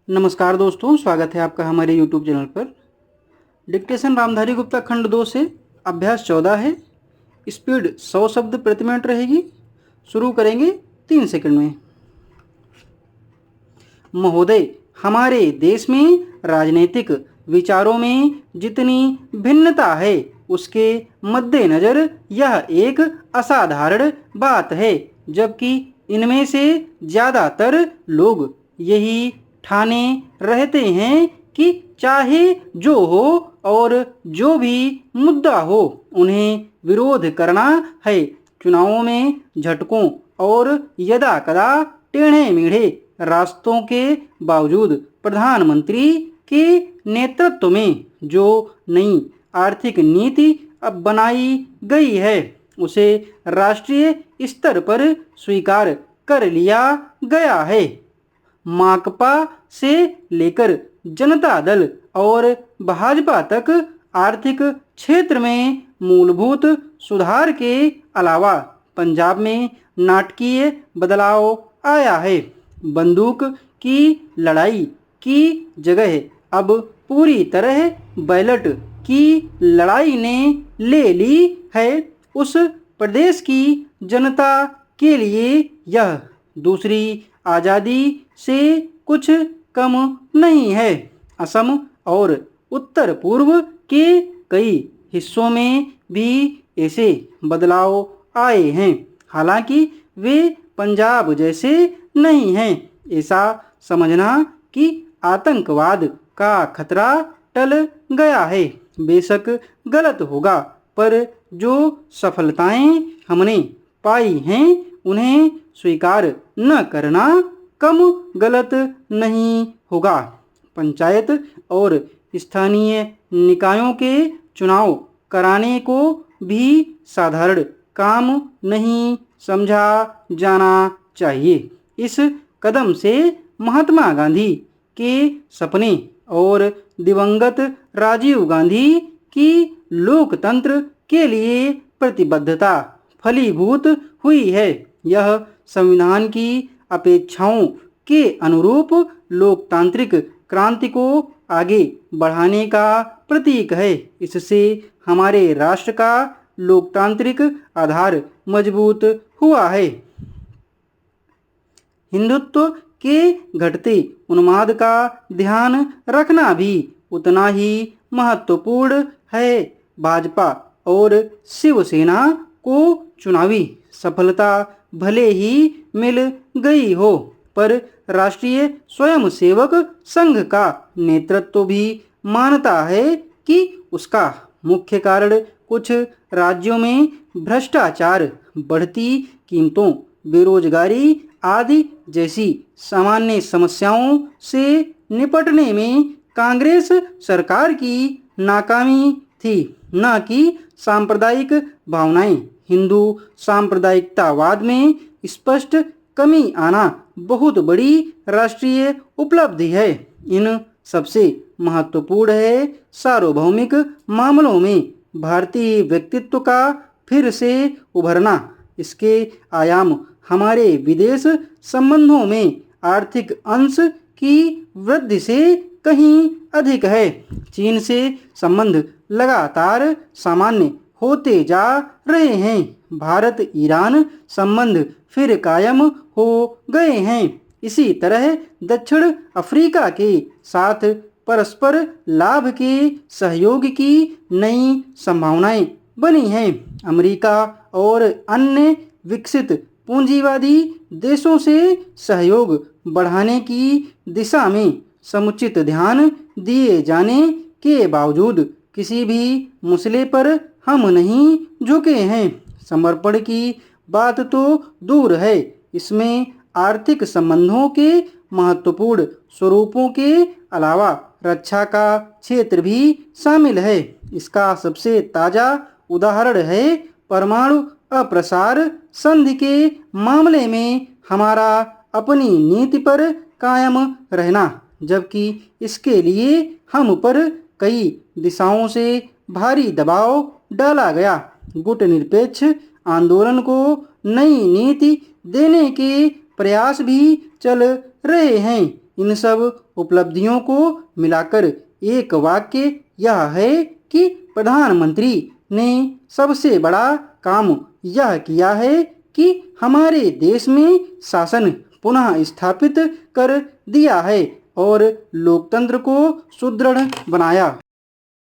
नमस्कार दोस्तों, स्वागत है आपका हमारे YouTube चैनल पर। डिक्टेशन रामधारी गुप्ता खंड 2 से अभ्यास 14 है। स्पीड 100 शब्द प्रति मिनट रहेगी। शुरू करेंगे 3 सेकंड में। महोदय, हमारे देश में राजनीतिक विचारों में जितनी भिन्नता है उसके मद्देनज़र यह एक असाधारण बात है, जबकि इनमें से ज़्यादातर लोग यही ठाने रहते हैं कि चाहे जो हो और जो भी मुद्दा हो उन्हें विरोध करना है। चुनावों में झटकों और यदा कदा टेढ़े मेढ़े रास्तों के बावजूद प्रधानमंत्री के नेतृत्व में जो नई आर्थिक नीति अब बनाई गई है उसे राष्ट्रीय स्तर पर स्वीकार कर लिया गया है। माकपा से लेकर जनता दल और भाजपा तक आर्थिक क्षेत्र में मूलभूत सुधार के अलावा पंजाब में नाटकीय बदलाव आया है। बंदूक की लड़ाई की जगह अब पूरी तरह बैलेट की लड़ाई ने ले ली है। उस प्रदेश की जनता के लिए यह दूसरी आज़ादी से कुछ कम नहीं है। असम और उत्तर पूर्व के कई हिस्सों में भी ऐसे बदलाव आए हैं, हालांकि वे पंजाब जैसे नहीं हैं। ऐसा समझना कि आतंकवाद का खतरा टल गया है बेशक गलत होगा, पर जो सफलताएं हमने पाई हैं उन्हें स्वीकार न करना कम गलत नहीं होगा। पंचायत और स्थानीय निकायों के चुनाव कराने को भी साधारण काम नहीं समझा जाना चाहिए। इस कदम से महात्मा गांधी के सपने और दिवंगत राजीव गांधी की लोकतंत्र के लिए प्रतिबद्धता फलीभूत हुई है। यह संविधान की अपेक्षाओं के अनुरूप लोकतांत्रिक क्रांति को आगे बढ़ाने का प्रतीक है। इससे हमारे राष्ट्र का लोकतांत्रिक आधार मजबूत हुआ है। हिंदुत्व के घटते उन्माद का ध्यान रखना भी उतना ही महत्वपूर्ण है। भाजपा और शिवसेना को चुनावी सफलता भले ही मिल गई हो, पर राष्ट्रीय स्वयंसेवक संघ का नेतृत्व भी मानता है कि उसका मुख्य कारण कुछ राज्यों में भ्रष्टाचार, बढ़ती कीमतों, बेरोजगारी आदि जैसी सामान्य समस्याओं से निपटने में कांग्रेस सरकार की नाकामी थी, न कि सांप्रदायिक भावनाएं। हिंदू सांप्रदायिकतावाद में स्पष्ट कमी आना बहुत बड़ी राष्ट्रीय उपलब्धि है। इन सबसे महत्वपूर्ण है सार्वभौमिक मामलों में भारतीय व्यक्तित्व का फिर से उभरना। इसके आयाम हमारे विदेश संबंधों में आर्थिक अंश की वृद्धि से कहीं अधिक है। चीन से संबंध लगातार सामान्य होते जा रहे हैं। भारत ईरान संबंध फिर कायम हो गए हैं। इसी तरह दक्षिण अफ्रीका के साथ परस्पर लाभ के सहयोग की नई संभावनाएं बनी हैं। अमेरिका और अन्य विकसित पूंजीवादी देशों से सहयोग बढ़ाने की दिशा में समुचित ध्यान दिए जाने के बावजूद किसी भी मसले पर हम नहीं झुके हैं। समर्पण की बात तो दूर है, इसमें आर्थिक संबंधों के महत्वपूर्ण स्वरूपों के अलावा रक्षा का क्षेत्र भी शामिल है। इसका सबसे ताज़ा उदाहरण है परमाणु अप्रसार संधि के मामले में हमारा अपनी नीति पर कायम रहना, जबकि इसके लिए हम पर कई दिशाओं से भारी दबाव डाला गया। गुटनिरपेक्ष आंदोलन को नई नीति देने के प्रयास भी चल रहे हैं। इन सब उपलब्धियों को मिलाकर एक वाक्य यह है कि प्रधानमंत्री ने सबसे बड़ा काम यह किया है कि हमारे देश में शासन पुनः स्थापित कर दिया है और लोकतंत्र को सुदृढ़ बनाया।